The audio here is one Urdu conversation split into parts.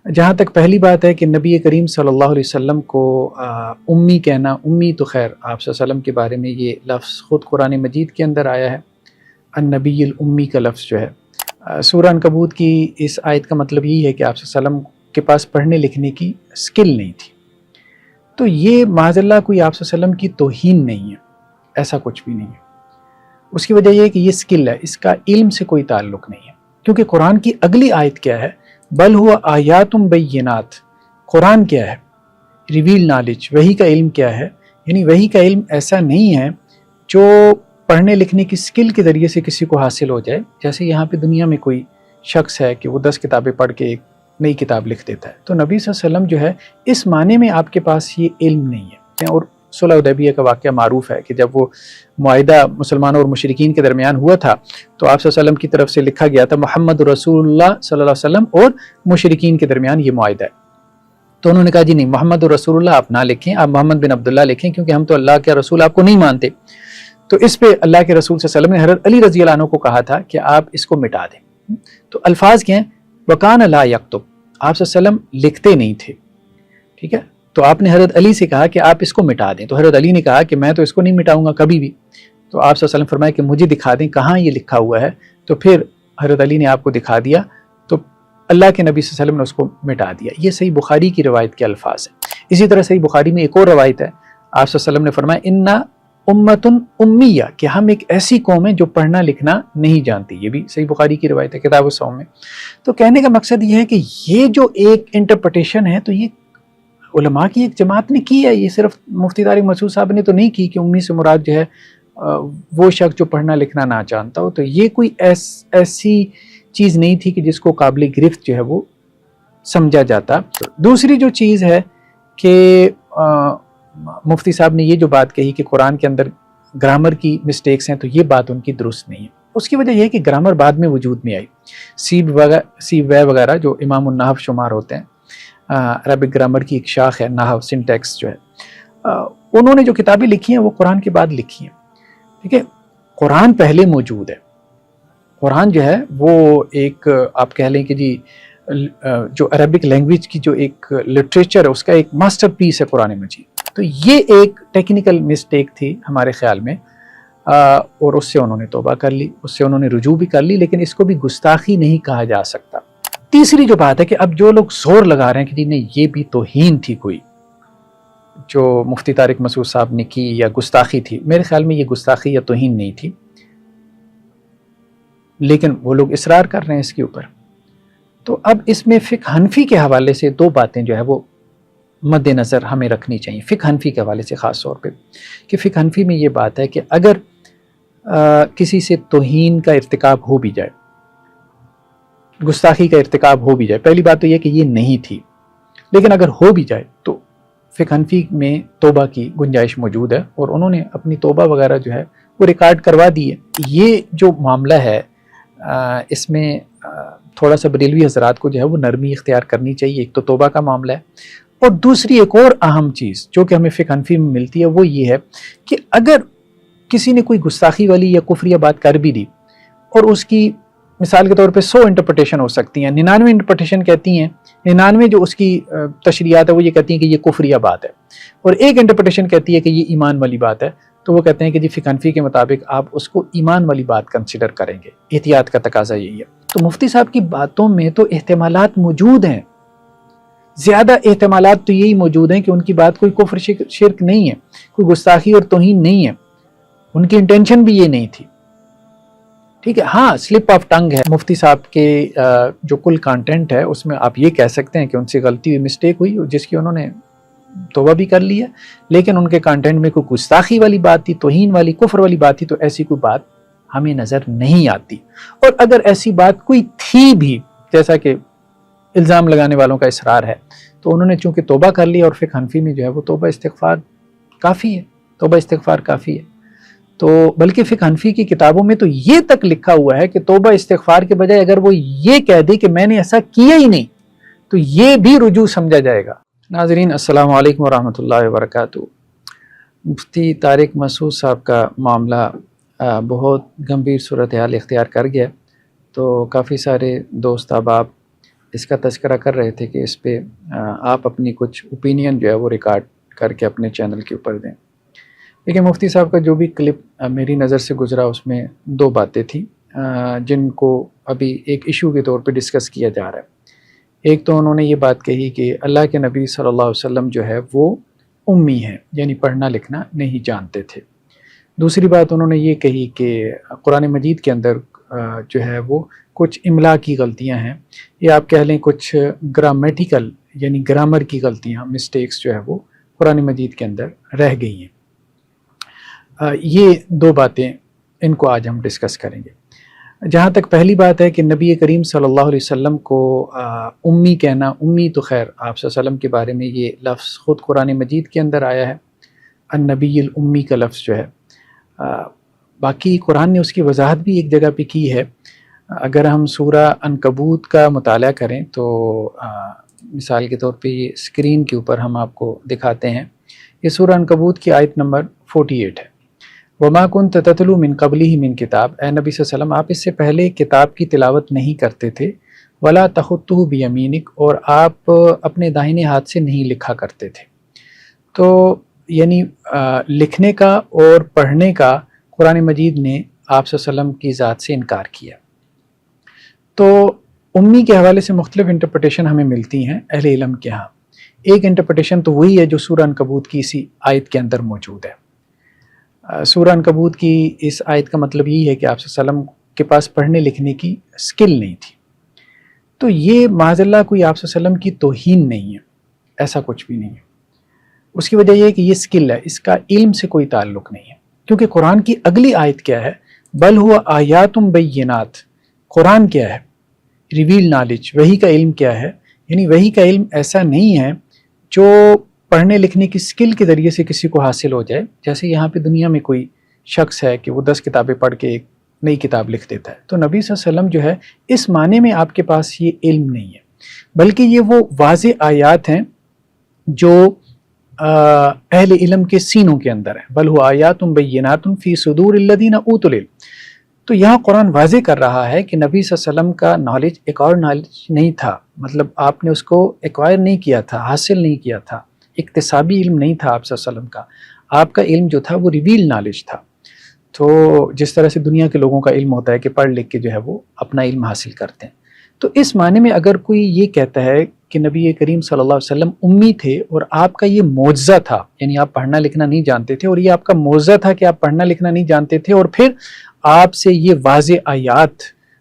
جہاں تک پہلی بات ہے کہ نبی کریم صلی اللہ علیہ وسلم کو امی کہنا، امی تو خیر آپ صلی اللہ علیہ وسلم کے بارے میں یہ لفظ خود قرآن مجید کے اندر آیا ہے، النبی الامی کا لفظ جو ہے سورہ عنکبوت کی اس آیت کا مطلب یہی ہے کہ آپ صلی اللہ علیہ وسلم کے پاس پڑھنے لکھنے کی سکل نہیں تھی۔ تو یہ معاذ اللہ کوئی آپ صلی اللہ علیہ وسلم کی توہین نہیں ہے، ایسا کچھ بھی نہیں ہے۔ اس کی وجہ یہ ہے کہ یہ سکل ہے، اس کا علم سے کوئی تعلق نہیں ہے، کیونکہ قرآن کی اگلی آیت کیا ہے؟ بل ہوا آیات بینات، قرآن کیا ہے؟ ریویل نالج، وحی کا علم کیا ہے؟ یعنی وحی کا علم ایسا نہیں ہے جو پڑھنے لکھنے کی سکل کے ذریعے سے کسی کو حاصل ہو جائے، جیسے یہاں پہ دنیا میں کوئی شخص ہے کہ وہ 10 کتابیں پڑھ کے ایک نئی کتاب لکھ دیتا ہے۔ تو نبی صلی اللہ علیہ وسلم جو ہے اس معنی میں آپ کے پاس یہ علم نہیں ہے۔ اور صلح حدیبیہ کا واقعہ معروف ہے کہ جب وہ معاہدہ مسلمانوں اور مشرکین کے درمیان ہوا تھا تو آپ صلی اللہ علیہ وسلم کی طرف سے لکھا گیا تھا محمد رسول اللہ صلی اللہ علیہ وسلم اور مشرکین کے درمیان یہ معاہدہ ہے۔ تو انہوں نے کہا جی نہیں، محمد رسول اللہ آپ نہ لکھیں، آپ محمد بن عبداللہ لکھیں، کیونکہ ہم تو اللہ کے رسول آپ کو نہیں مانتے۔ تو اس پہ اللہ کے رسول صلی اللہ علیہ وسلم نے حضرت علی رضی اللہ عنہ کو کہا تھا کہ آپ اس کو مٹا دیں۔ تو الفاظ کیا ہیں؟ وَكَانَ لَا يَكْتُبْ، آپ صلی اللہ علیہ وسلم لکھتے نہیں تھے، ٹھیک ہے؟ تو آپ نے حضرت علی سے کہا کہ آپ اس کو مٹا دیں، تو حضرت علی نے کہا کہ میں تو اس کو نہیں مٹاؤں گا کبھی بھی۔ تو آپ صلی اللہ علیہ وسلم فرمایا کہ مجھے دکھا دیں کہاں یہ لکھا ہوا ہے۔ تو پھر حضرت علی نے آپ کو دکھا دیا، تو اللہ کے نبی صلی اللہ علیہ وسلم نے اس کو مٹا دیا۔ یہ صحیح بخاری کی روایت کے الفاظ ہیں۔ اسی طرح صحیح بخاری میں ایک اور روایت ہے، آپ صلی اللہ علیہ وسلم نے فرمایا انا امتن امیہ، کہ ہم ایک ایسی قوم ہے جو پڑھنا لکھنا نہیں جانتی۔ یہ بھی صحیح بخاری کی روایت ہے کتاب الصوم میں۔ تو کہنے کا مقصد یہ ہے کہ یہ جو ایک انٹرپریٹیشن ہے تو یہ علماء کی ایک جماعت نے کی ہے، یہ صرف مفتی طارق مسعود صاحب نے تو نہیں کی کہ امی سے مراد جو ہے وہ شخص جو پڑھنا لکھنا نہ جانتا ہو۔ تو یہ کوئی ایسی چیز نہیں تھی کہ جس کو قابل گرفت جو ہے وہ سمجھا جاتا۔ دوسری جو چیز ہے کہ مفتی صاحب نے یہ جو بات کہی کہ قرآن کے اندر گرامر کی مسٹیکس ہیں، تو یہ بات ان کی درست نہیں ہے۔ اس کی وجہ یہ ہے کہ گرامر بعد میں وجود میں آئی، سیب وے وغیرہ جو امام النحو شمار ہوتے ہیں، عربک گرامر کی ایک شاخ ہے نحو، سنٹیکس جو ہے، انہوں نے جو کتابیں لکھی ہیں وہ قرآن کے بعد لکھی ہیں، ٹھیک ہے؟ قرآن پہلے موجود ہے۔ قرآن جو ہے وہ ایک آپ کہہ لیں کہ جی جو عربک لینگویج کی جو ایک لٹریچر ہے اس کا ایک ماسٹر پیس ہے قرآن مجید۔ تو یہ ایک ٹیکنیکل مسٹیک تھی ہمارے خیال میں، اور اس سے انہوں نے توبہ کر لی، اس سے انہوں نے رجوع بھی کر لی، لیکن اس کو بھی گستاخی نہیں کہا جا سکتا۔ تیسری جو بات ہے کہ اب جو لوگ زور لگا رہے ہیں کہ جی نہیں یہ بھی توہین تھی کوئی جو مفتی طارق مسعود صاحب نے کی یا گستاخی تھی، میرے خیال میں یہ گستاخی یا توہین نہیں تھی، لیکن وہ لوگ اصرار کر رہے ہیں اس کے اوپر۔ تو اب اس میں فقہ حنفی کے حوالے سے دو باتیں جو ہے وہ مد نظر ہمیں رکھنی چاہیے، فقہ حنفی کے حوالے سے خاص طور پہ، کہ فقہ حنفی میں یہ بات ہے کہ اگر کسی سے توہین کا ارتکاب ہو بھی جائے، گستاخی کا ارتکاب ہو بھی جائے، پہلی بات تو یہ کہ یہ نہیں تھی، لیکن اگر ہو بھی جائے تو فقہ حنفی میں توبہ کی گنجائش موجود ہے، اور انہوں نے اپنی توبہ وغیرہ جو ہے وہ ریکارڈ کروا دی ہے۔ یہ جو معاملہ ہے اس میں تھوڑا سا بریلوی حضرات کو جو ہے وہ نرمی اختیار کرنی چاہیے۔ ایک تو توبہ کا معاملہ ہے، اور دوسری ایک اور اہم چیز جو کہ ہمیں فقہ حنفی میں ملتی ہے وہ یہ ہے کہ اگر کسی نے کوئی گستاخی والی یا کفریہ بات کر بھی دی، اور اس کی مثال کے طور پہ 100 انٹرپریٹیشن ہو سکتی ہیں، 99 انٹرپریٹیشن کہتی ہیں، 99 جو اس کی تشریحات ہے وہ یہ کہتی ہیں کہ یہ کفریہ بات ہے، اور ایک انٹرپریٹیشن کہتی ہے کہ یہ ایمان والی بات ہے، تو وہ کہتے ہیں کہ جی فقہ حنفی کے مطابق آپ اس کو ایمان والی بات کنسیڈر کریں گے، احتیاط کا تقاضا یہی ہے۔ تو مفتی صاحب کی باتوں میں تو احتمالات موجود ہیں، زیادہ احتمالات تو یہی موجود ہیں کہ ان کی بات کوئی کفر شرک نہیں ہے، کوئی گستاخی اور توہین نہیں ہے، ان کی انٹینشن بھی یہ نہیں تھی، ٹھیک ہے؟ ہاں سلپ آف ٹنگ ہے مفتی صاحب کے جو کل کانٹینٹ ہے اس میں آپ یہ کہہ سکتے ہیں کہ ان سے غلطی ہوئی، مسٹیک ہوئی، جس کی انہوں نے توبہ بھی کر لی ہے، لیکن ان کے کانٹینٹ میں کوئی گستاخی والی بات تھی، توہین والی، کفر والی بات تھی، تو ایسی کوئی بات ہمیں نظر نہیں آتی۔ اور اگر ایسی بات کوئی تھی بھی، جیسا کہ الزام لگانے والوں کا اصرار ہے، تو انہوں نے چونکہ توبہ کر لی، اور فقہ حنفی میں جو ہے وہ توبہ استغفار کافی ہے، توبہ استغفار کافی ہے۔ تو بلکہ فقہ حنفی کی کتابوں میں تو یہ تک لکھا ہوا ہے کہ توبہ استغفار کے بجائے اگر وہ یہ کہہ دے کہ میں نے ایسا کیا ہی نہیں تو یہ بھی رجوع سمجھا جائے گا۔ ناظرین السلام علیکم ورحمۃ اللہ وبرکاتہ۔ مفتی طارق مسعود صاحب کا معاملہ بہت گمبھیر صورتحال اختیار کر گیا، تو کافی سارے دوست احباب اس کا تذکرہ کر رہے تھے کہ اس پہ آپ اپنی کچھ اوپینین جو ہے وہ ریکارڈ کر کے اپنے چینل کے اوپر دیں۔ دیکھیں مفتی صاحب کا جو بھی کلپ میری نظر سے گزرا اس میں دو باتیں تھیں جن کو ابھی ایک ایشو کے طور پہ ڈسکس کیا جا رہا ہے۔ ایک تو انہوں نے یہ بات کہی کہ اللہ کے نبی صلی اللہ علیہ وسلم جو ہے وہ امی ہیں، یعنی پڑھنا لکھنا نہیں جانتے تھے۔ دوسری بات انہوں نے یہ کہی کہ قرآن مجید کے اندر جو ہے وہ کچھ املا کی غلطیاں ہیں، یا آپ کہہ لیں کچھ گرامیٹیکل یعنی گرامر کی غلطیاں، مسٹیکس جو ہے وہ قرآن مجید کے اندر رہ گئی ہیں۔ یہ دو باتیں ان کو آج ہم ڈسکس کریں گے۔ جہاں تک پہلی بات ہے کہ نبی کریم صلی اللہ علیہ وسلم کو امی کہنا، امی تو خیر آپ صلی اللہ علیہ وسلم کے بارے میں یہ لفظ خود قرآن مجید کے اندر آیا ہے، النبی الامی کا لفظ جو ہے۔ باقی قرآن نے اس کی وضاحت بھی ایک جگہ پہ کی ہے۔ اگر ہم سورہ عنکبوت کا مطالعہ کریں تو مثال کے طور پہ یہ اسکرین کے اوپر ہم آپ کو دکھاتے ہیں، یہ سورہ عنکبوت کی آیت نمبر 48 ہے۔ وَمَا كُنْتَ تَتْلُو مِن قَبْلِهِ مِن کتاب، اے نبی صلی اللہ علیہ وسلم آپ اس سے پہلے کتاب کی تلاوت نہیں کرتے تھے، وَلَا تَخُطُّهُ بِيَمِينِكَ، اور آپ اپنے داہنے ہاتھ سے نہیں لکھا کرتے تھے۔ تو یعنی لکھنے کا اور پڑھنے کا قرآن مجید نے آپ صلی اللہ علیہ وسلم کی ذات سے انکار کیا۔ تو امی کے حوالے سے مختلف انٹرپریٹیشن ہمیں ملتی ہیں اہل علم کے ہاں۔ ایک انٹرپریٹیشن تو وہی ہے جو سورہ عنکبوت کی اسی آیت کے اندر موجود ہے۔ سورہ عنکبوت کی اس آیت کا مطلب یہی ہے کہ آپ صلی اللہ علیہ وسلم کے پاس پڑھنے لکھنے کی سکل نہیں تھی۔ تو یہ معاذ اللہ کوئی آپ صلی اللہ علیہ وسلم کی توہین نہیں ہے، ایسا کچھ بھی نہیں ہے۔ اس کی وجہ یہ ہے کہ یہ سکل ہے، اس کا علم سے کوئی تعلق نہیں ہے، کیونکہ قرآن کی اگلی آیت کیا ہے؟ بل ہوا آیات بینات، قرآن کیا ہے؟ ریویل نالج، وحی کا علم کیا ہے؟ یعنی وحی کا علم ایسا نہیں ہے جو پڑھنے لکھنے کی سکل کے ذریعے سے کسی کو حاصل ہو جائے، جیسے یہاں پہ دنیا میں کوئی شخص ہے کہ وہ 10 کتابیں پڑھ کے ایک نئی کتاب لکھ دیتا ہے۔ تو نبی صلی اللہ علیہ وسلم جو ہے اس معنی میں آپ کے پاس یہ علم نہیں ہے، بلکہ یہ وہ واضح آیات ہیں جو اہل علم کے سینوں کے اندر ہیں۔ بل هو آیات بینات فی صدور الذین اوتوا العلم۔ تو یہاں قرآن واضح کر رہا ہے کہ نبی صلی اللہ علیہ وسلم کا نالج ایک اور نالج نہیں تھا، مطلب آپ نے اس کو ایکوائر نہیں کیا تھا، حاصل نہیں کیا تھا، اکتسابی علم نہیں تھا آپ صلی اللہ علیہ وسلم کا۔ آپ کا علم جو تھا وہ ریویل نالج تھا۔ تو جس طرح سے دنیا کے لوگوں کا علم ہوتا ہے کہ پڑھ لکھ کے جو ہے وہ اپنا علم حاصل کرتے ہیں، تو اس معنی میں اگر کوئی یہ کہتا ہے کہ نبی کریم صلی اللہ علیہ وسلم امی تھے اور آپ کا یہ معجزہ تھا، یعنی آپ پڑھنا لکھنا نہیں جانتے تھے اور یہ آپ کا معجزہ تھا کہ آپ پڑھنا لکھنا نہیں جانتے تھے، اور پھر آپ سے یہ واضح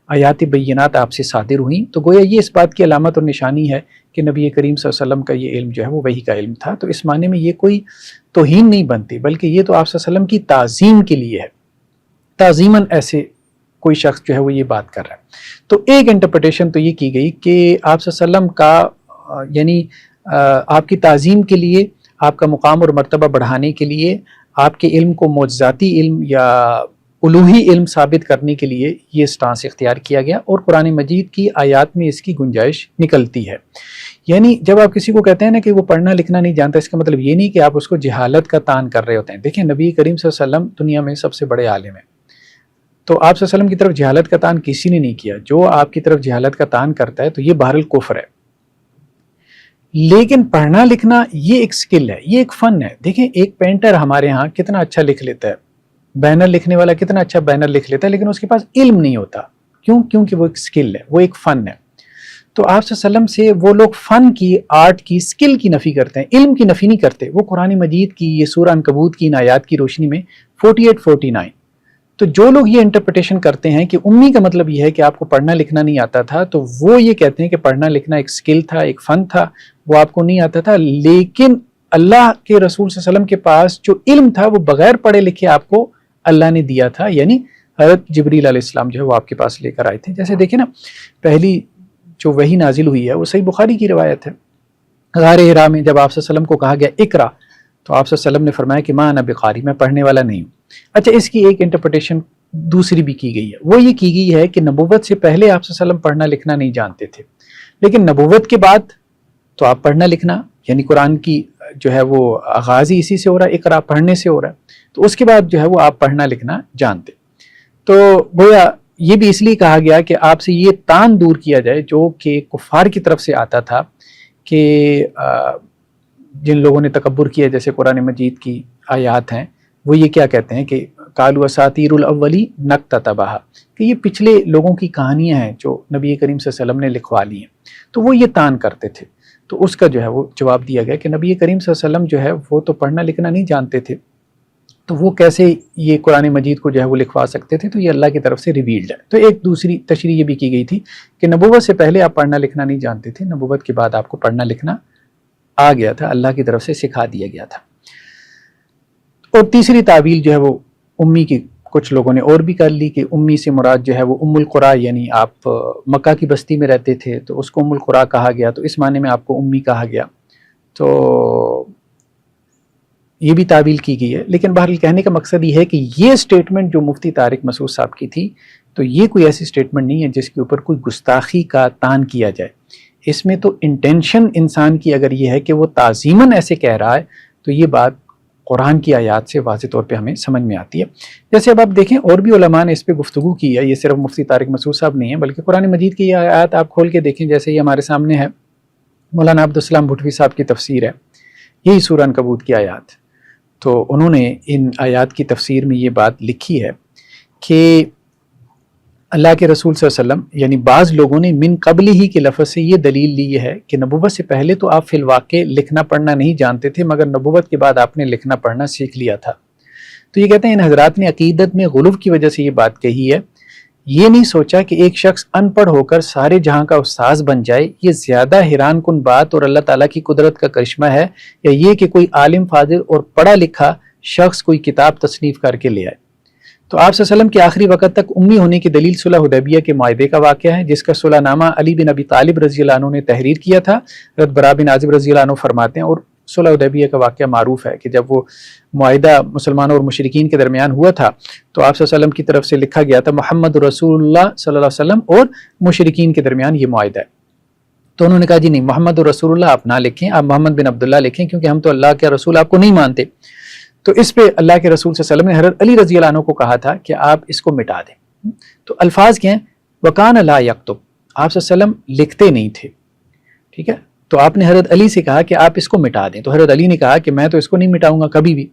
آیات بینات آپ سے صادر ہوئیں، تو گویا یہ اس بات کی علامت اور نشانی ہے کہ نبی کریم صلی اللہ علیہ وسلم کا یہ علم جو ہے وہ وحی کا علم تھا۔ تو اس معنی میں یہ کوئی توہین نہیں بنتی، بلکہ یہ تو آپ صلی اللہ علیہ وسلم کی تعظیم کے لیے ہے، تعظیماً ایسے کوئی شخص جو ہے وہ یہ بات کر رہا ہے۔ تو ایک انٹرپریٹیشن تو یہ کی گئی کہ آپ صلی اللہ علیہ وسلم کا یعنی آپ کی تعظیم کے لیے، آپ کا مقام اور مرتبہ بڑھانے کے لیے، آپ کے علم کو معجزاتی علم یا الوہی علم ثابت کرنے کے لیے یہ سٹانس اختیار کیا گیا، اور قرآن مجید کی آیات میں اس کی گنجائش نکلتی ہے۔ یعنی جب آپ کسی کو کہتے ہیں نا کہ وہ پڑھنا لکھنا نہیں جانتا، اس کا مطلب یہ نہیں کہ آپ اس کو جہالت کا تان کر رہے ہوتے ہیں۔ دیکھیں نبی کریم صلی اللہ علیہ وسلم دنیا میں سب سے بڑے عالم ہیں، تو آپ صلی اللہ علیہ وسلم کی طرف جہالت کا تان کسی نے نہیں کیا۔ جو آپ کی طرف جہالت کا تان کرتا ہے تو یہ بہرحال کفر ہے۔ لیکن پڑھنا لکھنا یہ ایک سکل ہے، یہ ایک فن ہے۔ دیکھیں ایک پینٹر ہمارے ہاں کتنا اچھا لکھ لیتا ہے، بینر لکھنے والا کتنا اچھا بینر لکھ لیتا ہے، لیکن اس کے پاس علم نہیں ہوتا۔ کیوں؟ کیونکہ وہ ایک سکل ہے، وہ ایک فن ہے۔ تو آپ صلی اللہ علیہ وسلم سے وہ لوگ فن کی، آرٹ کی، سکل کی نفی کرتے ہیں، علم کی نفی نہیں کرتے۔ وہ قرآن مجید کی یہ سورہ عنکبوت کی ان آیات کی روشنی میں 48-49، تو جو لوگ یہ انٹرپریٹیشن کرتے ہیں کہ امی کا مطلب یہ ہے کہ آپ کو پڑھنا لکھنا نہیں آتا تھا، تو وہ یہ کہتے ہیں کہ پڑھنا لکھنا ایک سکل تھا، ایک فن تھا، وہ آپ کو نہیں آتا تھا، لیکن اللہ کے رسول صلی اللہ علیہ وسلم کے پاس جو علم تھا وہ بغیر پڑھے لکھے آپ کو اللہ نے دیا تھا، یعنی حضرت جبریل علیہ السلام جو ہے وہ آپ کے پاس لے کر آئے تھے۔ جیسے دیکھیں نا، پہلی جو وحی نازل ہوئی ہے وہ صحیح بخاری کی روایت ہے، غار حرا میں جب آپ صلی اللہ علیہ وسلم کو کہا گیا اقرا، تو آپ صلی اللہ علیہ وسلم نے فرمایا کہ ما انا بقاری، میں پڑھنے والا نہیں ہوں۔ اچھا، اس کی ایک انٹرپریٹیشن دوسری بھی کی گئی ہے، وہ یہ کی گئی ہے کہ نبوت سے پہلے آپ صلی اللہ علیہ وسلم پڑھنا لکھنا نہیں جانتے تھے، لیکن نبوت کے بعد تو آپ پڑھنا لکھنا، یعنی قرآن کی جو ہے وہ آغاز ہی اسی سے ہو رہا ہے، اقرا پڑھنے سے ہو رہا ہے، تو اس کے بعد جو ہے وہ آپ پڑھنا لکھنا جانتے۔ تو گویا یہ بھی اس لیے کہا گیا کہ آپ سے یہ تان دور کیا جائے جو کہ کفار کی طرف سے آتا تھا، کہ جن لوگوں نے تکبر کیا، جیسے قرآن مجید کی آیات ہیں، وہ یہ کیا کہتے ہیں کہ قالوا اساطیر الاولی نکتتبھا، کہ یہ پچھلے لوگوں کی کہانیاں ہیں جو نبی کریم صلی اللہ علیہ وسلم نے لکھوا لی ہیں، تو وہ یہ تان کرتے تھے۔ تو اس کا جو ہے وہ جواب دیا گیا کہ نبی کریم صلی اللہ علیہ وسلم جو ہے وہ تو پڑھنا لکھنا نہیں جانتے تھے، تو وہ کیسے یہ قرآن مجید کو جو ہے وہ لکھوا سکتے تھے؟ تو یہ اللہ کی طرف سے ریویلڈ ہے۔ تو ایک دوسری تشریح یہ بھی کی گئی تھی کہ نبوت سے پہلے آپ پڑھنا لکھنا نہیں جانتے تھے، نبوت کے بعد آپ کو پڑھنا لکھنا آ گیا تھا، اللہ کی طرف سے سکھا دیا گیا تھا۔ اور تیسری تعویل جو ہے وہ امی کی کچھ لوگوں نے اور بھی کر لی کہ امی سے مراد جو ہے وہ ام القریٰ، یعنی آپ مکہ کی بستی میں رہتے تھے تو اس کو ام القریٰ کہا گیا، تو اس معنی میں آپ کو امی کہا گیا۔ تو یہ بھی تعویل کی گئی ہے، لیکن بہرحال کہنے کا مقصد یہ ہے کہ یہ سٹیٹمنٹ جو مفتی طارق مسعود صاحب کی تھی، تو یہ کوئی ایسی سٹیٹمنٹ نہیں ہے جس کے اوپر کوئی گستاخی کا تان کیا جائے۔ اس میں تو انٹینشن انسان کی اگر یہ ہے کہ وہ تعظیماً ایسے کہہ رہا ہے، تو یہ بات قرآن کی آیات سے واضح طور پہ ہمیں سمجھ میں آتی ہے۔ جیسے اب آپ دیکھیں اور بھی علماء نے اس پہ گفتگو کی ہے، یہ صرف مفتی طارق مسعود صاحب نہیں ہے بلکہ قرآن مجید کی یہ آیات آپ کھول کے دیکھیں، جیسے یہ ہمارے سامنے ہے، مولانا عبدالسلام بھٹوی صاحب کی تفسیر ہے، یہی سورہ عنکبوت کی آیات۔ تو انہوں نے ان آیات کی تفسیر میں یہ بات لکھی ہے کہ اللہ کے رسول صلی اللہ علیہ وسلم، یعنی بعض لوگوں نے من قبل ہی کے لفظ سے یہ دلیل لی ہے کہ نبوت سے پہلے تو آپ فی الواقع لکھنا پڑھنا نہیں جانتے تھے، مگر نبوت کے بعد آپ نے لکھنا پڑھنا سیکھ لیا تھا۔ تو یہ کہتے ہیں ان حضرات نے عقیدت میں غلو کی وجہ سے یہ بات کہی ہے، یہ نہیں سوچا کہ ایک شخص ان پڑھ ہو کر سارے جہاں کا استاذ بن جائے، یہ زیادہ حیران کن بات اور اللہ تعالیٰ کی قدرت کا کرشمہ ہے، یا یہ کہ کوئی عالم فاضل اور پڑھا لکھا شخص کوئی کتاب تصنیف کر کے لے آئے۔ تو آپ صلی اللہ علیہ وسلم کے آخری وقت تک امی ہونے کی دلیل صلح حدیبیہ کے معاہدے کا واقعہ ہے، جس کا صلح نامہ علی بن ابی طالب رضی اللہ عنہ نے تحریر کیا تھا۔ حضرت برا بن عازب رضی اللہ عنہ فرماتے ہیں، اور صلح حدیبیہ کا واقعہ معروف ہے کہ جب وہ معاہدہ مسلمانوں اور مشرکین کے درمیان ہوا تھا تو آپ صلی اللہ علیہ وسلم کی طرف سے لکھا گیا تھا محمد رسول اللہ صلی اللہ علیہ وسلم اور مشرکین کے درمیان یہ معاہدہ ہے۔ تو انہوں نے کہا جی نہیں، محمد رسول اللہ آپ نہ لکھیں، آپ محمد بن عبداللہ لکھیں، کیونکہ ہم تو اللہ کے رسول آپ کو نہیں مانتے۔ تو اس پہ اللہ کے رسول صلی اللہ علیہ وسلم نے حضرت علی رضی اللہ عنہ کو کہا تھا کہ آپ اس کو مٹا دیں۔ تو الفاظ کیا ہیں؟ وَكَانَ لَا يَكْتُبْ، آپ صلی اللہ علیہ وسلم لکھتے نہیں تھے، ٹھیک ہے؟ تو آپ نے حضرت علی سے کہا کہ آپ اس کو مٹا دیں، تو حضرت علی نے کہا کہ میں تو اس کو نہیں مٹاؤں گا کبھی بھی۔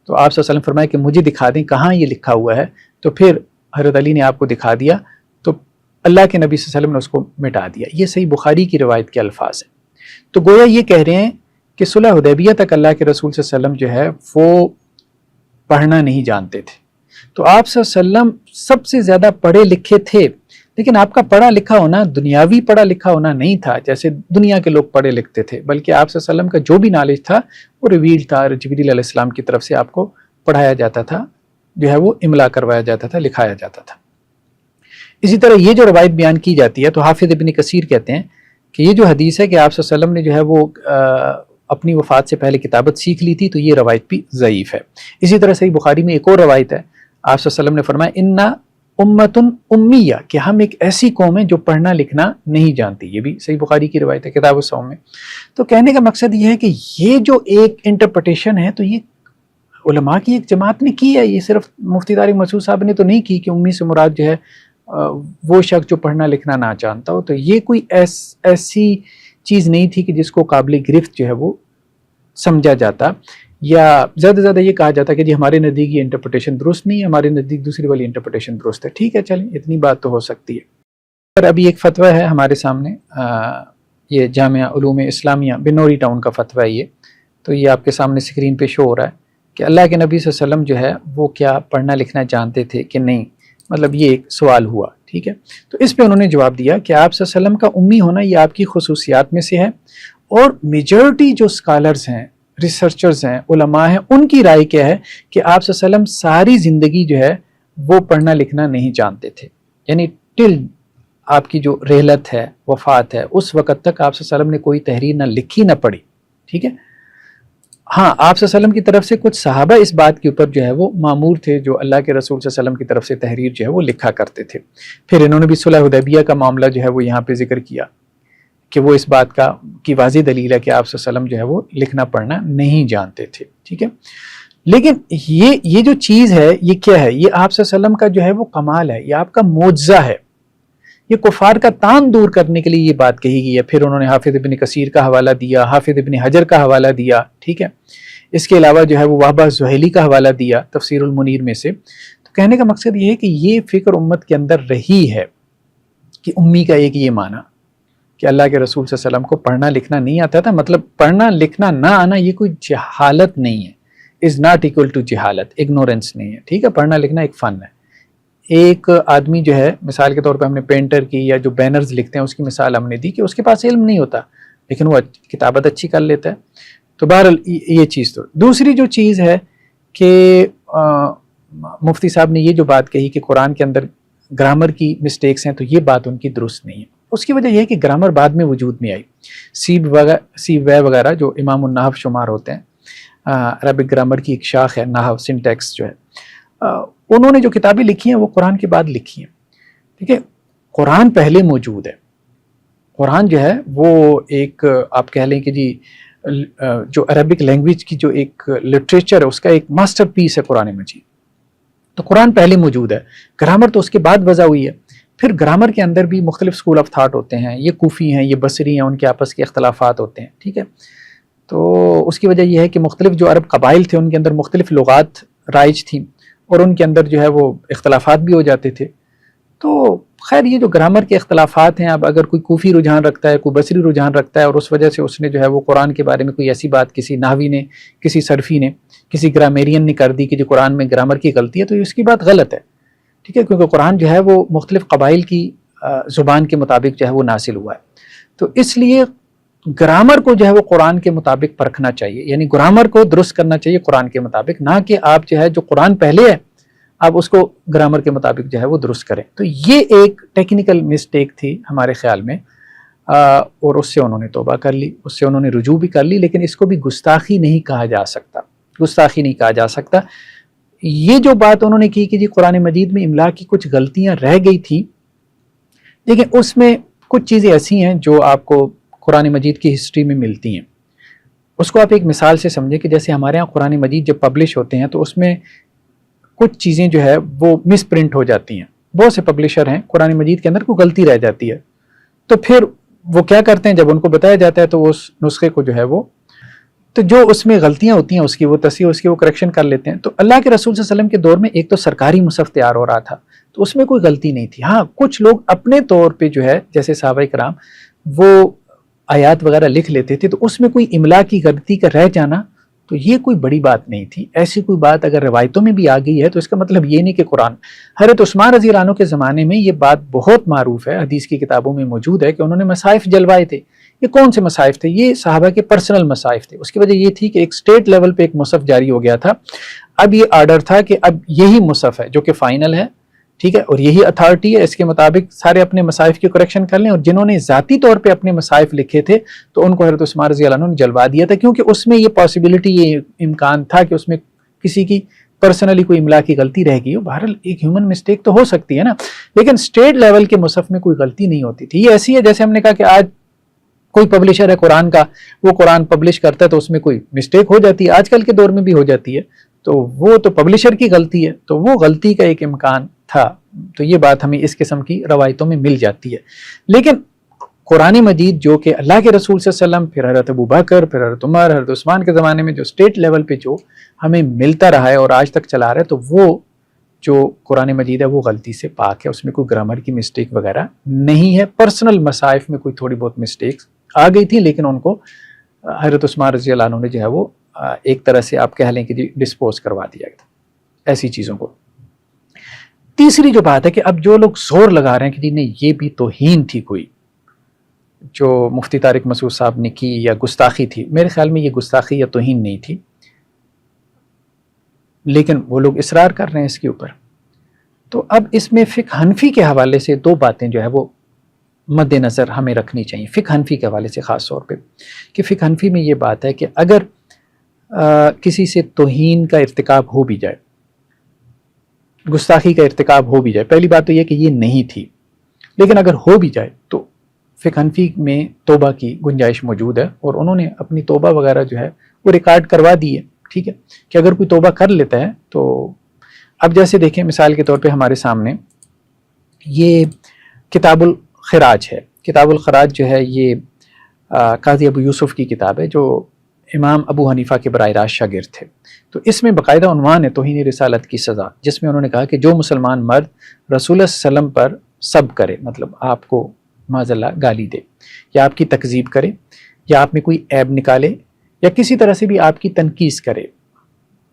تو آپ صلی اللہ علیہ وسلم فرمایا کہ مجھے دکھا دیں کہاں یہ لکھا ہوا ہے، تو پھر حضرت علی نے آپ کو دکھا دیا، تو اللہ کے نبی صلی اللہ علیہ وسلم نے اس کو مٹا دیا۔ یہ صحیح بخاری کی روایت کے الفاظ ہیں۔ تو گویا یہ کہہ رہے ہیں کہ صلح حدیبیہ تک اللہ کے رسول صلی اللہ علیہ وسلم جو ہے وہ پڑھنا نہیں جانتے تھے۔ تو آپ صلی اللہ علیہ وسلم سب سے زیادہ پڑھے لکھے تھے، لیکن آپ کا پڑھا لکھا ہونا دنیاوی پڑھا لکھا ہونا نہیں تھا جیسے دنیا کے لوگ پڑھے لکھتے تھے، بلکہ آپ صلی اللہ علیہ وسلم کا جو بھی نالج تھا وہ ریویل تھا، جبریل علیہ السلام کی طرف سے آپ کو پڑھایا جاتا تھا، جو ہے وہ املا کروایا جاتا تھا، لکھایا جاتا تھا۔ اسی طرح یہ جو روایت بیان کی جاتی ہے تو حافظ ابن کثیر کہتے ہیں کہ یہ جو حدیث ہے کہ آپ صلی اللہ علیہ وسلم نے جو ہے وہ اپنی وفات سے پہلے کتابت سیکھ لی تھی، تو یہ روایت بھی ضعیف ہے۔ اسی طرح صحیح بخاری میں ایک اور روایت ہے، آپ صلی اللہ علیہ وسلم نے فرمایا انا امتن امیہ، کہ ہم ایک ایسی قوم ہے جو پڑھنا لکھنا نہیں جانتی۔ یہ بھی صحیح بخاری کی روایت ہے کتاب الصوم میں۔ تو کہنے کا مقصد یہ ہے کہ یہ جو ایک انٹرپریٹیشن ہے تو یہ علماء کی ایک جماعت نے کی ہے، یہ صرف مفتی طارق مسعود صاحب نے تو نہیں کی کہ امی سے مراد جو ہے وہ شخص جو پڑھنا لکھنا نہ جانتا ہو۔ تو یہ کوئی ایسی چیز نہیں تھی کہ جس کو قابل گرفت جو ہے وہ سمجھا جاتا، یا زیادہ سے زیادہ یہ کہا جاتا کہ جی ہمارے نزدیک یہ انٹرپریٹیشن درست نہیں ہے، ہمارے نزدیک دوسری والی انٹرپریٹیشن درست ہے۔ ٹھیک ہے، چلیں اتنی بات تو ہو سکتی ہے۔ پر ابھی ایک فتویٰ ہے ہمارے سامنے، یہ جامعہ علوم اسلامیہ بنوری ٹاؤن کا فتویٰ ہے یہ، تو یہ آپ کے سامنے اسکرین پہ شو ہو رہا ہے کہ اللہ کے نبی صلی اللہ علیہ وسلم جو ہے وہ کیا پڑھنا لکھنا جانتے تھے کہ نہیں، مطلب یہ ایک سوال ہوا، ٹھیک ہے۔ تو اس پہ انہوں نے جواب دیا کہ آپ صلی اللہ علیہ وسلم کا امی ہونا یہ آپ کی خصوصیات میں سے ہے، اور میجورٹی جو اسکالرز ہیں، ریسرچرز ہیں، علماء ہیں، ان کی رائے کیا ہے کہ آپ صلی اللہ علیہ وسلم ساری زندگی جو ہے وہ پڑھنا لکھنا نہیں جانتے تھے، یعنی ٹل آپ کی جو رحلت ہے، وفات ہے، اس وقت تک آپ صلی اللہ علیہ وسلم نے کوئی تحریر نہ لکھی نہ پڑھی، ٹھیک ہے۔ ہاں، آپ صلی اللہ علیہ وسلم کی طرف سے کچھ صحابہ اس بات کے اوپر جو ہے وہ مامور تھے، جو اللہ کے رسول صلی اللہ علیہ وسلم کی طرف سے تحریر جو ہے وہ لکھا کرتے تھے۔ پھر انہوں نے بھی صلح حدیبیہ کا معاملہ جو ہے وہ یہاں پہ ذکر کیا کہ وہ اس بات کی واضح دلیل ہے کہ آپ صلی اللہ علیہ وسلم جو ہے وہ لکھنا پڑھنا نہیں جانتے تھے، ٹھیک ہے۔ لیکن یہ جو چیز ہے یہ کیا ہے؟ یہ آپ صلی اللہ علیہ وسلم کا جو ہے وہ کمال ہے، یہ آپ کا معجزہ ہے، یہ کفار کا تان دور کرنے کے لیے یہ بات کہی گئی ہے۔ پھر انہوں نے حافظ ابن کثیر کا حوالہ دیا، حافظ ابن حجر کا حوالہ دیا، ٹھیک ہے، اس کے علاوہ جو ہے وہ وہبہ زہیلی کا حوالہ دیا تفسیر المنیر میں سے۔ تو کہنے کا مقصد یہ ہے کہ یہ فکر امت کے اندر رہی ہے کہ امی کا ایک یہ معنی کہ اللہ کے رسول صلی اللہ علیہ وسلم کو پڑھنا لکھنا نہیں آتا تھا، مطلب پڑھنا لکھنا نہ آنا یہ کوئی جہالت نہیں ہے، از ناٹ ایکول ٹو جہالت، اگنورینس نہیں ہے، ٹھیک ہے، پڑھنا لکھنا ایک فن ہے۔ ایک آدمی جو ہے مثال کے طور پہ ہم نے پینٹر کی یا جو بینرز لکھتے ہیں اس کی مثال ہم نے دی کہ اس کے پاس علم نہیں ہوتا لیکن وہ کتابت اچھی کر لیتا ہے۔ تو بہرحال یہ چیز تو دوسری جو چیز ہے کہ مفتی صاحب نے یہ جو بات کہی کہ قرآن کے اندر گرامر کی مسٹیکس ہیں، تو یہ بات ان کی درست نہیں ہے۔ اس کی وجہ یہ ہے کہ گرامر بعد میں وجود میں آئی، سیب وے وغیرہ جو امام النحو شمار ہوتے ہیں، عربک گرامر کی ایک شاخ ہے نحو سنٹیکس جو ہے، انہوں نے جو کتابیں لکھی ہیں وہ قرآن کے بعد لکھی ہیں، ٹھیک ہے۔ قرآن پہلے موجود ہے، قرآن جو ہے وہ ایک آپ کہہ لیں کہ جی جو عربک لینگویج کی جو ایک لٹریچر ہے اس کا ایک ماسٹر پیس ہے قرآن مجید۔ تو قرآن پہلے موجود ہے، گرامر تو اس کے بعد وضع ہوئی ہے۔ پھر گرامر کے اندر بھی مختلف اسکول آف تھاٹ ہوتے ہیں، یہ کوفی ہیں، یہ بصری ہیں، ان کے آپس کے اختلافات ہوتے ہیں، ٹھیک ہے۔ تو اس کی وجہ یہ ہے کہ مختلف جو عرب قبائل تھے ان کے اندر مختلف لغات رائج تھیں اور ان کے اندر جو ہے وہ اختلافات بھی ہو جاتے تھے۔ تو خیر یہ جو گرامر کے اختلافات ہیں، اب اگر کوئی کوفی رجحان رکھتا ہے، کوئی بصری رجحان رکھتا ہے اور اس وجہ سے اس نے جو ہے وہ قرآن کے بارے میں کوئی ایسی بات کسی نحوی نے، کسی صرفی نے، کسی گرامیرین نے کر دی کہ جو قرآن میں گرامر کی غلطی ہے، تو اس کی بات غلط ہے، ٹھیک ہے، کیونکہ قرآن جو ہے وہ مختلف قبائل کی زبان کے مطابق جو ہے وہ نازل ہوا ہے۔ تو اس لیے گرامر کو جو ہے وہ قرآن کے مطابق پرکھنا چاہیے، یعنی گرامر کو درست کرنا چاہیے قرآن کے مطابق، نہ کہ آپ جو ہے جو قرآن پہلے ہے آپ اس کو گرامر کے مطابق جو ہے وہ درست کریں۔ تو یہ ایک ٹیکنیکل مسٹیک تھی ہمارے خیال میں، اور اس سے انہوں نے توبہ کر لی، اس سے انہوں نے رجوع بھی کر لی، لیکن اس کو بھی گستاخی نہیں کہا جا سکتا، گستاخی نہیں کہا جا سکتا۔ یہ جو بات انہوں نے کی کہ جی قرآن مجید میں املا کی کچھ غلطیاں رہ گئی تھی، لیکن اس میں کچھ چیزیں ایسی ہیں جو آپ کو قرآن مجید کی ہسٹری میں ملتی ہیں۔ اس کو آپ ایک مثال سے سمجھیں کہ جیسے ہمارے ہاں قرآن مجید جب پبلش ہوتے ہیں تو اس میں کچھ چیزیں جو ہے وہ مس پرنٹ ہو جاتی ہیں، بہت سے پبلشر ہیں قرآن مجید کے اندر کوئی غلطی رہ جاتی ہے، تو پھر وہ کیا کرتے ہیں، جب ان کو بتایا جاتا ہے تو اس نسخے کو جو ہے وہ، تو جو اس میں غلطیاں ہوتی ہیں اس کی وہ تصحیح، اس کی وہ کریکشن کر لیتے ہیں۔ تو اللہ کے رسول صلی اللہ علیہ وسلم کے دور میں ایک تو سرکاری مصحف تیار ہو رہا تھا تو اس میں کوئی غلطی نہیں تھی، ہاں کچھ لوگ اپنے طور پہ جو ہے جیسے صحابہ کرام وہ آیات وغیرہ لکھ لیتے تھے، تو اس میں کوئی املا کی غلطی کا رہ جانا تو یہ کوئی بڑی بات نہیں تھی۔ ایسی کوئی بات اگر روایتوں میں بھی آ گئی ہے تو اس کا مطلب یہ نہیں کہ قرآن، حضرت عثمان رضی اللہ عنہ کے زمانے میں یہ بات بہت معروف ہے، حدیث کی کتابوں میں موجود ہے کہ انہوں نے مصاحف جلوائے تھے۔ یہ کون سے مصاحف تھے؟ یہ صحابہ کے پرسنل مصاحف تھے۔ اس کی وجہ یہ تھی کہ ایک اسٹیٹ لیول پہ ایک مصحف جاری ہو گیا تھا، اب یہ آرڈر تھا کہ اب یہی مصحف ہے جو کہ فائنل ہے، ٹھیک ہے، اور یہی اتھارٹی ہے، اس کے مطابق سارے اپنے مصاحف کی کریکشن کر لیں۔ اور جنہوں نے ذاتی طور پہ اپنے مصاحف لکھے تھے تو ان کو حضرت عثمان رضی اللہ عنہ نے جلوا دیا تھا، کیونکہ اس میں یہ پاسبلٹی، یہ امکان تھا کہ اس میں کسی کی پرسنلی کوئی املا کی غلطی رہ گئی ہو۔ بہرحال ایک ہیومن مسٹیک تو ہو سکتی ہے نا، لیکن اسٹیٹ لیول کے مصحف میں کوئی غلطی نہیں ہوتی تھی۔ یہ ایسی ہے جیسے ہم نے کہا کہ آج کوئی پبلشر ہے قرآن کا، وہ قرآن پبلش کرتا ہے تو اس میں کوئی مسٹیک ہو جاتی ہے، آج کل کے دور میں بھی ہو جاتی ہے، تو وہ تو پبلشر کی غلطی ہے، تو وہ غلطی کا ایک امکان تھا۔ تو یہ بات ہمیں اس قسم کی روایتوں میں مل جاتی ہے۔ لیکن قرآن مجید جو کہ اللہ کے رسول صلی اللہ علیہ وسلم، پھر حضرت ابوبکر، پھر حضرت عمر، حضرت عثمان کے زمانے میں جو اسٹیٹ لیول پہ جو ہمیں ملتا رہا ہے اور آج تک چلا رہا ہے، تو وہ جو قرآن مجید ہے وہ غلطی سے پاک ہے، اس میں کوئی گرامر کی مسٹیک وغیرہ نہیں ہے۔ پرسنل مصائف میں کوئی تھوڑی بہت مسٹیکس آ گئی تھی، لیکن ان کو حضرت عثمان رضی اللہ عنہ نے جو ہے وہ ایک طرح سے آپ کہہ لیں کہ ڈسپوز کروا دیا تھا ایسی چیزوں کو۔ تیسری جو بات ہے کہ اب جو لوگ زور لگا رہے ہیں کہ جی نہیں یہ بھی توہین تھی کوئی جو مفتی طارق مسعود صاحب نے کی یا گستاخی تھی، میرے خیال میں یہ گستاخی یا توہین نہیں تھی، لیکن وہ لوگ اصرار کر رہے ہیں اس کے اوپر۔ تو اب اس میں فقہ حنفی کے حوالے سے دو باتیں جو ہے وہ مد نظر ہمیں رکھنی چاہیے، فقہ حنفی کے حوالے سے خاص طور پہ، کہ فقہ حنفی میں یہ بات ہے کہ اگر کسی سے توہین کا ارتکاب ہو بھی جائے، گستاخی کا ارتکاب ہو بھی جائے، پہلی بات تو یہ کہ یہ نہیں تھی، لیکن اگر ہو بھی جائے تو فقہ حنفی میں توبہ کی گنجائش موجود ہے، اور انہوں نے اپنی توبہ وغیرہ جو ہے وہ ریکارڈ کروا دی ہے، ٹھیک ہے، کہ اگر کوئی توبہ کر لیتا ہے تو اب جیسے دیکھیں مثال کے طور پہ ہمارے سامنے یہ کتاب الخراج ہے. کتاب الخراج جو ہے یہ قاضی ابو یوسف کی کتاب ہے جو امام ابو حنیفہ کے براہ راست شاگرد تھے. تو اس میں باقاعدہ عنوان ہے توہین رسالت کی سزا، جس میں انہوں نے کہا کہ جو مسلمان مرد رسول اللہ صلی اللہ علیہ وسلم پر سب کرے، مطلب آپ کو معاذ اللہ گالی دے یا آپ کی تکذیب کرے یا آپ میں کوئی عیب نکالے یا کسی طرح سے بھی آپ کی تنقیص کرے،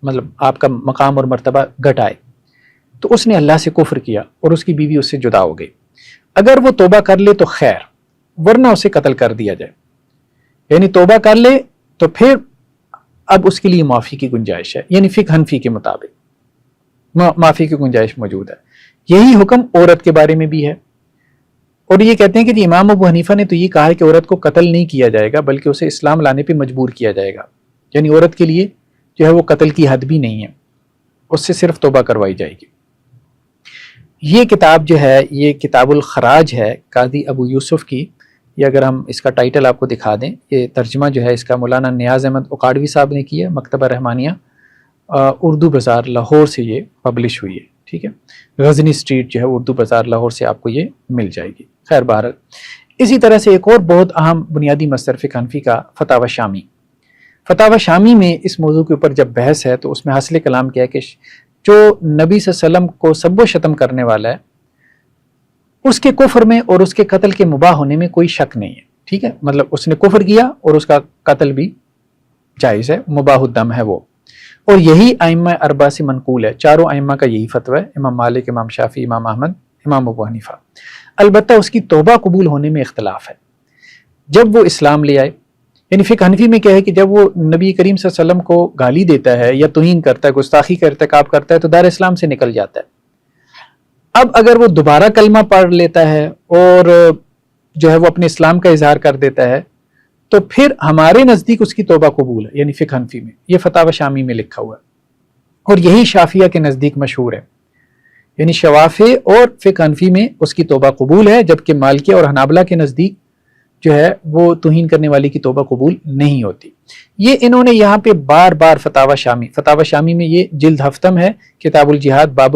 مطلب آپ کا مقام اور مرتبہ گھٹائے، تو اس نے اللہ سے کفر کیا اور اس کی بیوی اس سے جدا ہو گئی. اگر وہ توبہ کر لے تو خیر، ورنہ اسے قتل کر دیا جائے. یعنی توبہ کر لے تو پھر اب اس کے لیے معافی کی گنجائش ہے، یعنی فقہ حنفی کے مطابق معافی کی گنجائش موجود ہے. یہی حکم عورت کے بارے میں بھی ہے، اور یہ کہتے ہیں کہ امام ابو حنیفہ نے تو یہ کہا ہے کہ عورت کو قتل نہیں کیا جائے گا بلکہ اسے اسلام لانے پہ مجبور کیا جائے گا. یعنی عورت کے لیے جو ہے وہ قتل کی حد بھی نہیں ہے، اس سے صرف توبہ کروائی جائے گی. یہ کتاب جو ہے یہ کتاب الخراج ہے قاضی ابو یوسف کی. یہ اگر ہم اس کا ٹائٹل آپ کو دکھا دیں، یہ ترجمہ جو ہے اس کا مولانا نیاز احمد اکاڑوی صاحب نے کیا، مکتبہ رحمانیہ اردو بازار لاہور سے یہ پبلش ہوئی ہے. ٹھیک ہے، غزنی اسٹریٹ جو ہے اردو بازار لاہور سے آپ کو یہ مل جائے گی. خیر بہرحال اسی طرح سے ایک اور بہت اہم بنیادی مصدر فقہ حنفی کا فتاوی شامی. فتاوی شامی میں اس موضوع کے اوپر جب بحث ہے تو اس میں حاصل کلام کیا ہے کہ جو نبی صلی اللہ علیہ وسلم کو سب و شتم کرنے والا ہے اس کے کفر میں اور اس کے قتل کے مباح ہونے میں کوئی شک نہیں ہے. ٹھیک ہے، مطلب اس نے کفر کیا اور اس کا قتل بھی جائز ہے، مباح الدم ہے وہ. اور یہی ائمہ اربعہ سے منقول ہے، چاروں ائمہ کا یہی فتویٰ ہے، امام مالک، امام شافعی، امام احمد، امام ابو حنیفہ. البتہ اس کی توبہ قبول ہونے میں اختلاف ہے جب وہ اسلام لے آئے. یعنی فقہ حنفی میں کیا ہے کہ جب وہ نبی کریم صلی اللہ علیہ وسلم کو گالی دیتا ہے یا توہین کرتا ہے، گستاخی کا ارتکاب کرتا ہے تو دار اسلام سے نکل جاتا ہے. اب اگر وہ دوبارہ کلمہ پڑھ لیتا ہے اور جو ہے وہ اپنے اسلام کا اظہار کر دیتا ہے تو پھر ہمارے نزدیک اس کی توبہ قبول ہے، یعنی فقہ حنفی میں. یہ فتاوی شامی میں لکھا ہوا ہے اور یہی شافعیہ کے نزدیک مشہور ہے. یعنی شوافع اور فقہ حنفی میں اس کی توبہ قبول ہے، جبکہ مالکیہ اور حنابلہ کے نزدیک جو ہے وہ توہین کرنے والی کی توبہ قبول نہیں ہوتی. یہ انہوں نے یہاں پہ بار بار فتاوی شامی میں یہ جلد ہفتم ہے، کتاب الجہاد باب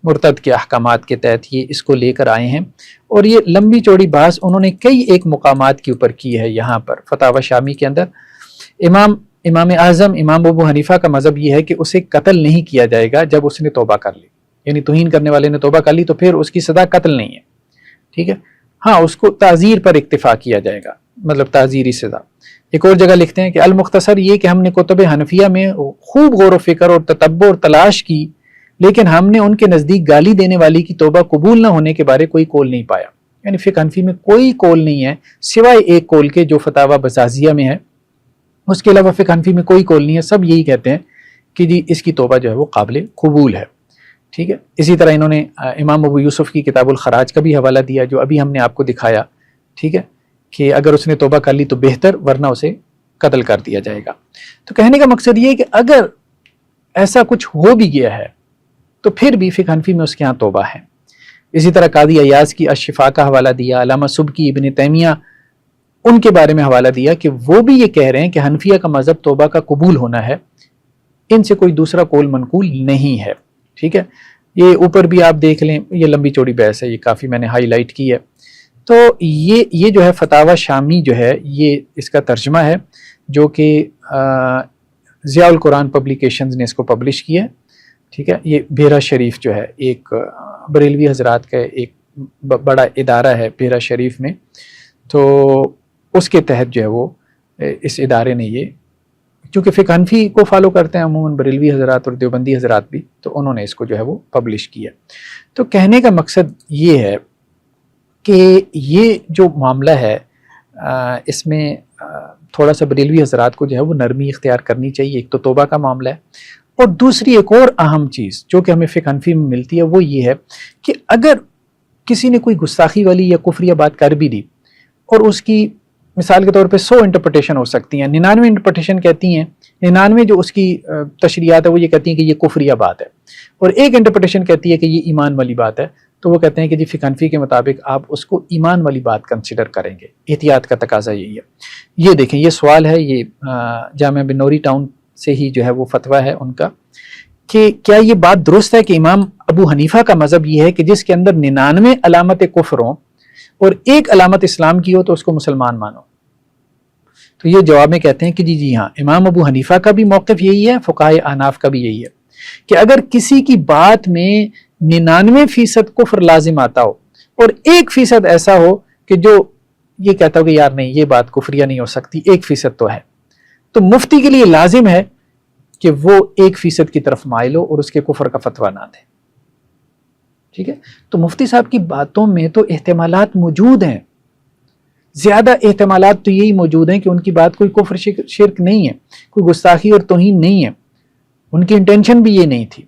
مرتد کے احکامات کے تحت یہ اس کو لے کر آئے ہیں. اور یہ لمبی چوڑی بحث انہوں نے کئی ایک مقامات کے اوپر کی ہے. یہاں پر فتاوی شامی کے اندر امام اعظم امام ابو حنیفہ کا مذہب یہ ہے کہ اسے قتل نہیں کیا جائے گا جب اس نے توبہ کر لی. یعنی توہین کرنے والے نے توبہ کر لی تو پھر اس کی سزا قتل نہیں ہے. ٹھیک ہے، ہاں اس کو تعزیر پر اکتفا کیا جائے گا، مطلب تعزیری سزا. ایک اور جگہ لکھتے ہیں کہ المختصر یہ کہ ہم نے کتب حنفیہ میں خوب غور و فکر اور تتبع اور تلاش کی، لیکن ہم نے ان کے نزدیک گالی دینے والی کی توبہ قبول نہ ہونے کے بارے کوئی قول نہیں پایا. یعنی فقہ حنفی میں کوئی قول نہیں ہے سوائے ایک قول کے جو فتاوی بزازیہ میں ہے، اس کے علاوہ فقہ حنفی میں کوئی قول نہیں ہے. سب یہی کہتے ہیں کہ جی اس کی توبہ جو ہے وہ قابل قبول ہے. ٹھیک ہے، اسی طرح انہوں نے امام ابو یوسف کی کتاب الخراج کا بھی حوالہ دیا جو ابھی ہم نے آپ کو دکھایا. ٹھیک ہے، کہ اگر اس نے توبہ کر لی تو بہتر، ورنہ اسے قتل کر دیا جائے گا. تو کہنے کا مقصد یہ ہے کہ اگر ایسا کچھ ہو بھی گیا ہے تو پھر بھی فقہ حنفی میں اس کے ہاں توبہ ہے. اسی طرح قاضی ایاز کی الشفاء کا حوالہ دیا، علامہ سبکی، ابن تیمیہ، ان کے بارے میں حوالہ دیا کہ وہ بھی یہ کہہ رہے ہیں کہ حنفیہ کا مذہب توبہ کا قبول ہونا ہے، ان سے کوئی دوسرا قول منقول نہیں ہے. ٹھیک ہے، یہ اوپر بھی آپ دیکھ لیں، یہ لمبی چوڑی بحث ہے، یہ کافی میں نے ہائی لائٹ کی ہے. تو یہ جو ہے فتاوی شامی جو ہے یہ اس کا ترجمہ ہے جو کہ ضیاء القرآن پبلیکیشنز نے اس کو پبلش کیا ہے. ٹھیک ہے، یہ بحیرہ شریف جو ہے ایک بریلوی حضرات کا ایک بڑا ادارہ ہے بحیرہ شریف میں، تو اس کے تحت جو ہے وہ اس ادارے نے یہ، چونکہ فقہ حنفی کو فالو کرتے ہیں عموماً بریلوی حضرات اور دیوبندی حضرات بھی، تو انہوں نے اس کو جو ہے وہ پبلش کیا. تو کہنے کا مقصد یہ ہے کہ یہ جو معاملہ ہے اس میں تھوڑا سا بریلوی حضرات کو جو ہے وہ نرمی اختیار کرنی چاہیے. ایک تو توبہ کا معاملہ ہے، اور دوسری ایک اور اہم چیز جو کہ ہمیں فقہ حنفی میں ملتی ہے وہ یہ ہے کہ اگر کسی نے کوئی گستاخی والی یا کفریہ بات کر بھی دی اور اس کی مثال کے طور پہ 100 انٹرپریٹیشن ہو سکتی ہیں، 99 انٹرپریٹیشن کہتی ہیں، 99 جو اس کی تشریحات ہے وہ یہ کہتی ہیں کہ یہ کفریہ بات ہے، اور ایک انٹرپریٹیشن کہتی ہے کہ یہ ایمان والی بات ہے. تو وہ کہتے ہیں کہ جی فقہ حنفی کے مطابق آپ اس کو ایمان والی بات کنسیڈر کریں گے. احتیاط کا تقاضا یہی ہے. یہ دیکھیں، یہ سوال ہے، یہ جامعہ بنوری ٹاؤن سے ہی جو ہے وہ فتویٰ ہے ان کا کہ کیا یہ بات درست ہے کہ امام ابو حنیفہ کا مذہب یہ ہے کہ جس کے اندر 99 علامت کفر ہوں اور ایک علامت اسلام کی ہو تو اس کو مسلمان مانو. تو یہ جواب میں کہتے ہیں کہ جی ہاں، امام ابو حنیفہ کا بھی موقف یہی ہے، فقہائے احناف کا بھی یہی ہے کہ اگر کسی کی بات میں 99% کفر لازم آتا ہو اور 1% ایسا ہو کہ جو یہ کہتا ہو کہ یار نہیں یہ بات کفریہ نہیں ہو سکتی، 1% تو ہے، تو مفتی کے لیے لازم ہے کہ وہ 1% کی طرف مائل ہو اور اس کے کفر کا فتویٰ نہ دے. ٹھیک ہے، تو مفتی صاحب کی باتوں میں تو احتمالات موجود ہیں، زیادہ احتمالات تو یہی موجود ہیں کہ ان کی بات کوئی کفر شرک نہیں ہے، کوئی گستاخی اور توہین نہیں ہے، ان کی انٹینشن بھی یہ نہیں تھی.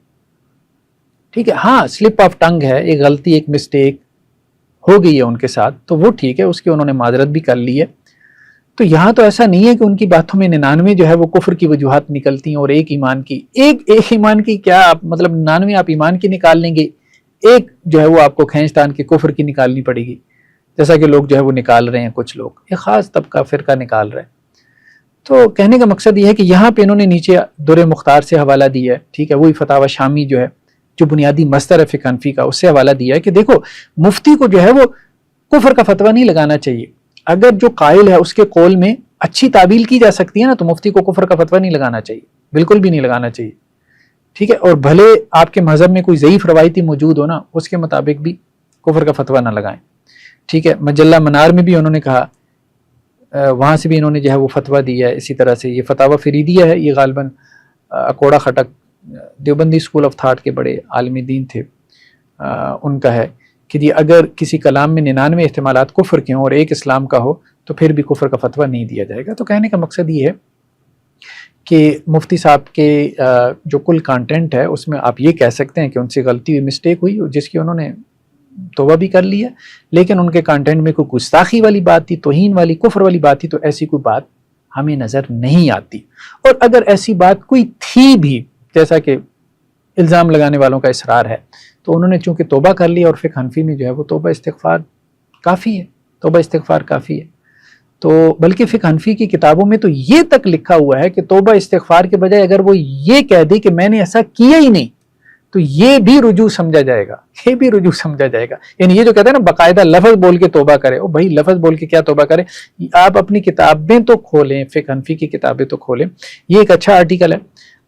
ٹھیک ہے، ہاں سلپ آف ٹنگ ہے، ایک غلطی ایک مسٹیک ہو گئی ہے ان کے ساتھ، تو وہ ٹھیک ہے، اس کی انہوں نے معذرت بھی کر لی ہے. تو یہاں تو ایسا نہیں ہے کہ ان کی باتوں میں 99 جو ہے وہ کفر کی وجوہات نکلتی ہیں اور ایک ایمان کی، ایک ایمان کی کیا آپ مطلب 99 آپ ایمان کی نکال لیں گے، ایک جو ہے وہ آپ کو کھینچ تان کے کفر کی نکالنی پڑے گی، جیسا کہ لوگ جو ہے وہ نکال رہے ہیں، کچھ لوگ ایک خاص طبقہ فرقہ نکال رہے ہیں. تو کہنے کا مقصد یہ ہے کہ یہاں پہ انہوں نے نیچے در مختار سے حوالہ دیا ہے. ٹھیک ہے، وہی فتاوی شامی جو ہے جو بنیادی مصدر ہے فقہ حنفی کا، اس سے حوالہ دیا ہے کہ دیکھو مفتی کو جو ہے وہ کفر کا فتویٰ نہیں لگانا چاہیے. اگر جو قائل ہے اس کے قول میں اچھی تعبیل کی جا سکتی ہے نا، تو مفتی کو کفر کا فتویٰ نہیں لگانا چاہیے، بالکل بھی نہیں لگانا چاہیے. ٹھیک ہے، اور بھلے آپ کے مذہب میں کوئی ضعیف روایتی موجود ہو نا، اس کے مطابق بھی کفر کا فتویٰ نہ لگائیں. ٹھیک ہے، مجلہ منار میں بھی انہوں نے کہا، وہاں سے بھی انہوں نے جو ہے وہ فتویٰ دیا ہے. اسی طرح سے یہ فتاوی فریدیہ ہے، یہ غالباً Akora Khattak Deobandi school of thought کے بڑے عالم دین تھے، ان کا ہے کہ جی اگر کسی کلام میں 99 احتمالات کفر کے ہوں اور ایک اسلام کا ہو تو پھر بھی کفر کا فتویٰ نہیں دیا جائے گا. تو کہنے کا مقصد یہ ہے کہ مفتی صاحب کے جو کل کانٹینٹ ہے اس میں آپ یہ کہہ سکتے ہیں کہ ان سے غلطی ہوئی، مسٹیک ہوئی، جس کی انہوں نے توبہ بھی کر لی ہے، لیکن ان کے کانٹینٹ میں کوئی گستاخی والی بات تھی، توہین والی، کفر والی بات تھی، تو ایسی کوئی بات ہمیں نظر نہیں آتی. اور اگر ایسی بات کوئی تھی بھی، جیسا کہ الزام لگانے والوں کا اصرار ہے، تو انہوں نے چونکہ توبہ کر لی، اور فقہ حنفی میں جو ہے وہ توبہ استغفار کافی ہے، توبہ استغفار کافی ہے. تو بلکہ فقہ حنفی کی کتابوں میں تو یہ تک لکھا ہوا ہے کہ توبہ استغفار کے بجائے اگر وہ یہ کہہ دے کہ میں نے ایسا کیا ہی نہیں، تو یہ بھی رجوع سمجھا جائے گا، یہ بھی رجوع سمجھا جائے گا. یعنی یہ جو کہتے ہیں نا باقاعدہ لفظ بول کے توبہ کرے، او بھائی لفظ بول کے کیا توبہ کرے، آپ اپنی کتابیں تو کھولیں، فقہ حنفی کی کتابیں تو کھولیں. یہ ایک اچھا آرٹیکل ہے،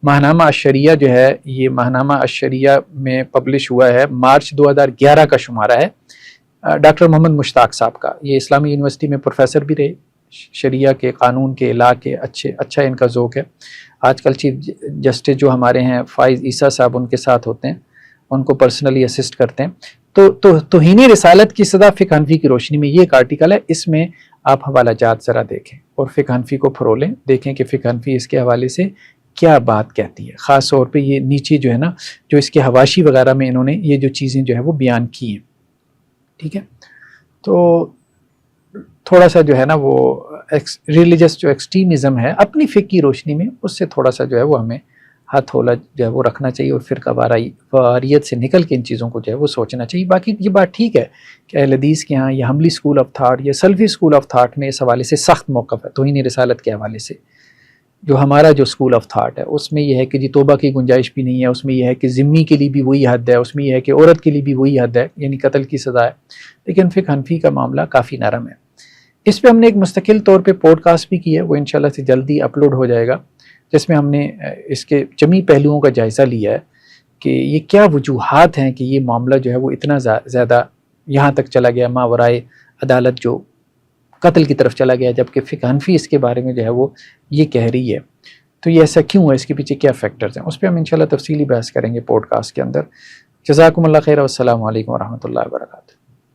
ماہنامہ الشریعہ جو ہے، یہ ماہنامہ الشریعہ میں پبلش ہوا ہے، مارچ 2011 کا شمارہ ہے، ڈاکٹر محمد مشتاق صاحب کا. یہ اسلامی یونیورسٹی میں پروفیسر بھی رہے، شریعہ کے قانون کے لا کے اچھا ان کا ذوق ہے. آج کل چیف جسٹس جو ہمارے ہیں فائز عیسیٰ صاحب ان کے ساتھ ہوتے ہیں، ان کو پرسنلی اسسٹ کرتے ہیں. تو توہین رسالت کی سزا فقہ حنفی کی روشنی میں، یہ ایک آرٹیکل ہے، اس میں آپ حوالہ جات ذرا دیکھیں اور فقہ حنفی کو پھرولیں، دیکھیں کہ فقہ حنفی اس کے حوالے سے کیا بات کہتی ہے. خاص طور پہ یہ نیچے جو ہے نا، جو اس کے حواشی وغیرہ میں انہوں نے یہ جو چیزیں جو ہے وہ بیان کی ہیں. ٹھیک ہے، تو تھوڑا سا جو ہے نا وہ ریلیجس جو ایکسٹریمزم ہے اپنی فقہ کی روشنی میں، اس سے تھوڑا سا جو ہے وہ ہمیں ہاتھ ہولا جو ہے وہ رکھنا چاہیے، اور فرقہ واریت سے نکل کے ان چیزوں کو جو ہے وہ سوچنا چاہیے. باقی یہ بات ٹھیک ہے کہ اہل حدیث کے ہاں یہ حنبلی اسکول آف تھاٹ یا سلفی اسکول آف تھاٹ میں اس حوالے سے سخت موقف ہے توہین رسالت کے حوالے سے. جو ہمارا جو اسکول آف تھاٹ ہے اس میں یہ ہے کہ جی توبہ کی گنجائش بھی نہیں ہے، اس میں یہ ہے کہ ذمی کے لیے بھی وہی حد ہے، اس میں یہ ہے کہ عورت کے لیے بھی وہی حد ہے، یعنی قتل کی سزا ہے. لیکن فقہ حنفی کا معاملہ کافی نرم ہے. اس پہ ہم نے ایک مستقل طور پہ پوڈ کاسٹ بھی کی ہے، وہ انشاءاللہ سے جلدی اپلوڈ ہو جائے گا، جس میں ہم نے اس کے جمی پہلوؤں کا جائزہ لیا ہے کہ یہ کیا وجوہات ہیں کہ یہ معاملہ جو ہے وہ اتنا زیادہ یہاں تک چلا گیا، ماورائے عدالت جو قتل کی طرف چلا گیا، جبکہ فقہ حنفی اس کے بارے میں جو ہے وہ یہ کہہ رہی ہے. تو یہ ایسا کیوں ہے، اس کے پیچھے کیا فیکٹرز ہیں، اس پہ ہم انشاءاللہ تفصیلی بحث کریں گے پوڈ کاسٹ کے اندر. جزاکم اللہ خیر، والسلام علیکم ورحمۃ اللہ وبرکاتہ.